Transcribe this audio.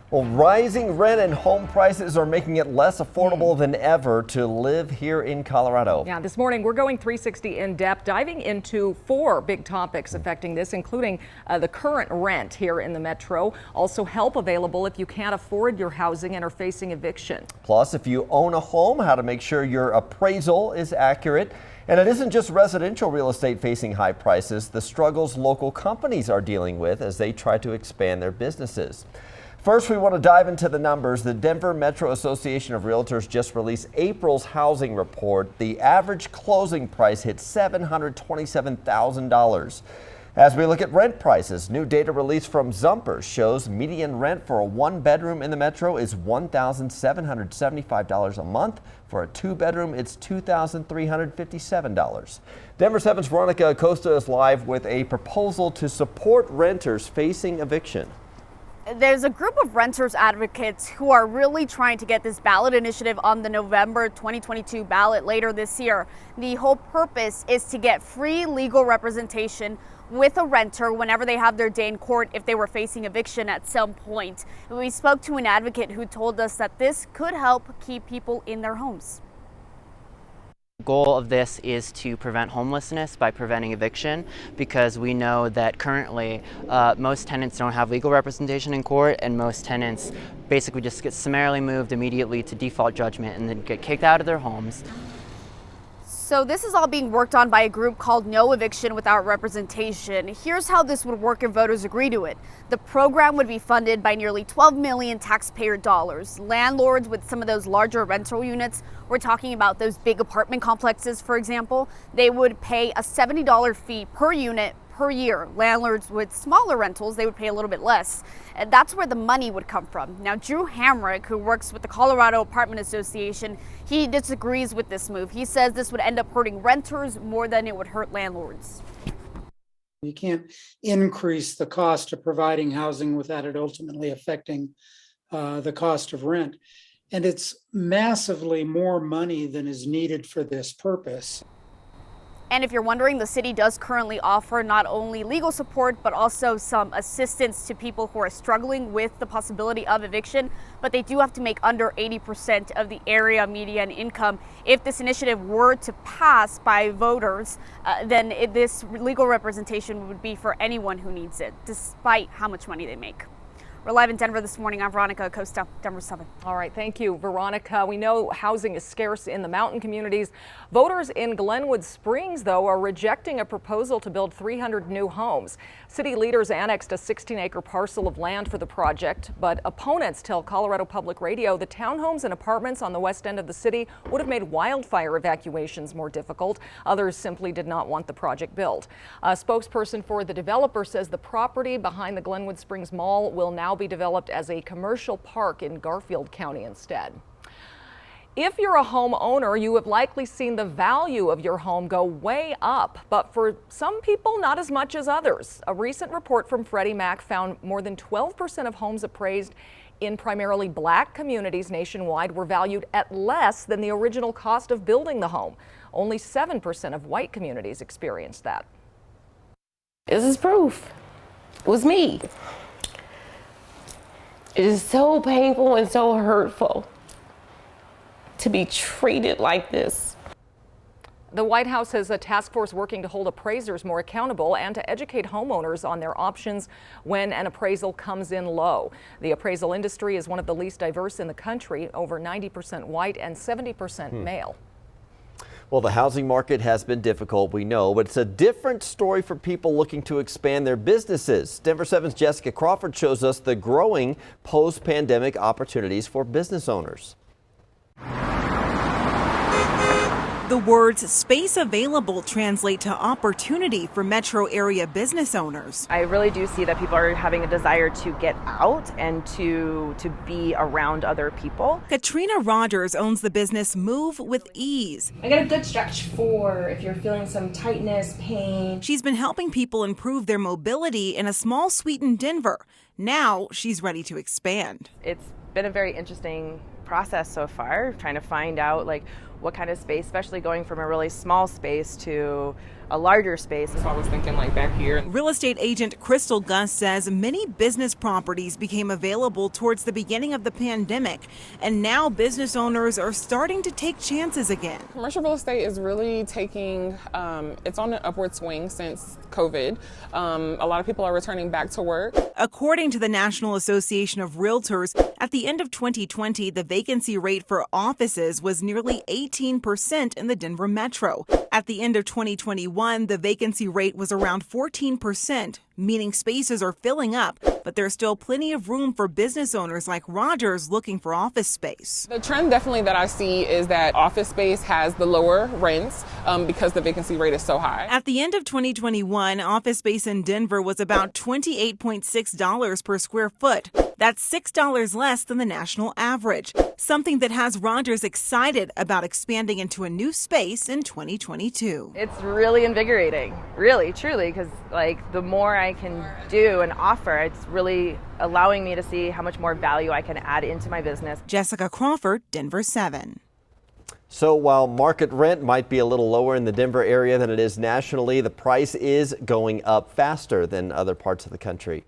Well, rising rent and home prices are making it less affordable than ever to live here in Colorado. Yeah, this morning we're going 360 in depth, diving into 4 big topics affecting this, including the current rent here in the metro. Also help available if you can't afford your housing and are facing eviction. Plus, if you own a home, how to make sure your appraisal is accurate. And it isn't just residential real estate facing high prices, the struggles local companies are dealing with as they try to expand their businesses. First, we want to dive into the numbers. The Denver Metro Association of Realtors just released April's housing report. The average closing price hit $727,000. As we look at rent prices, new data released from Zumpers shows median rent for a 1-bedroom in the metro is $1,775 a month. For a 2-bedroom, it's $2,357. Denver 7's Veronica Acosta is live with a proposal to support renters facing eviction. There's a group of renters advocates who are really trying to get this ballot initiative on the November 2022 ballot later this year. The whole purpose is to get free legal representation with a renter whenever they have their day in court if they were facing eviction at some point. We spoke to an advocate who told us that this could help keep people in their homes. The goal of this is to prevent homelessness by preventing eviction, because we know that currently most tenants don't have legal representation in court, and most tenants basically just get summarily moved immediately to default judgment and then get kicked out of their homes. So this is all being worked on by a group called No Eviction Without Representation. Here's how this would work if voters agree to it. The program would be funded by nearly 12 million taxpayer dollars. Landlords with some of those larger rental units, we're talking about those big apartment complexes, for example, they would pay a $70 fee per unit per year. Landlords with smaller rentals, they would pay a little bit less. And that's where the money would come from. Now, Drew Hamrick, who works with the Colorado Apartment Association, he disagrees with this move. He says this would end up hurting renters more than it would hurt landlords. You can't increase the cost of providing housing without it ultimately affecting the cost of rent. And it's massively more money than is needed for this purpose. And if you're wondering, the city does currently offer not only legal support, but also some assistance to people who are struggling with the possibility of eviction. But they do have to make under 80% of the area median income. If this initiative were to pass by voters, then this legal representation would be for anyone who needs it, despite how much money they make. We're live in Denver this morning. I'm Veronica Acosta, Denver 7. All right, thank you, Veronica. We know housing is scarce in the mountain communities. Voters in Glenwood Springs, though, are rejecting a proposal to build 300 new homes. City leaders annexed a 16-acre parcel of land for the project, but opponents tell Colorado Public Radio the townhomes and apartments on the west end of the city would have made wildfire evacuations more difficult. Others simply did not want the project built. A spokesperson for the developer says the property behind the Glenwood Springs Mall will now be developed as a commercial park in Garfield County instead. If you're a homeowner, you have likely seen the value of your home go way up, but for some people, not as much as others. A recent report from Freddie Mac found more than 12% of homes appraised in primarily black communities nationwide were valued at less than the original cost of building the home. Only 7% of white communities experienced that. This is proof. It was me. It is so painful and so hurtful to be treated like this. The White House has a task force working to hold appraisers more accountable and to educate homeowners on their options when an appraisal comes in low. The appraisal industry is one of the least diverse in the country, over 90% white and 70% male. Well, the housing market has been difficult, we know, but it's a different story for people looking to expand their businesses. Denver 7's Jessica Crawford shows us the growing post-pandemic opportunities for business owners. The words space available translate to opportunity for metro area business owners. I really do see that people are having a desire to get out and to be around other people. Katrina Rogers owns the business Move with Ease. I got a good stretch for if you're feeling some tightness, pain. She's been helping people improve their mobility in a small suite in Denver. Now she's ready to expand. It's been a very interesting process so far, trying to find out like what kind of space, especially going from a really small space to a larger space. So I was thinking like back here. Real estate agent Crystal Gus says many business properties became available towards the beginning of the pandemic, and now business owners are starting to take chances again. Commercial real estate is really taking, it's on an upward swing since COVID. A lot of people are returning back to work. According to the National Association of Realtors, at the end of 2020, the vacancy rate for offices was nearly 18% in the Denver metro. At the end of 2021, the vacancy rate was around 14%, meaning spaces are filling up, but there's still plenty of room for business owners like Rogers looking for office space. The trend definitely that I see is that office space has the lower rents because the vacancy rate is so high. At the end of 2021, office space in Denver was about $28.6 per square foot. That's $6 less than the national average, something that has Rogers excited about expanding into a new space in 2022. It's really invigorating, really, truly, because like the more I can do and offer, it's really allowing me to see how much more value I can add into my business. Jessica Crawford, Denver 7. So while market rent might be a little lower in the Denver area than it is nationally, the price is going up faster than other parts of the country.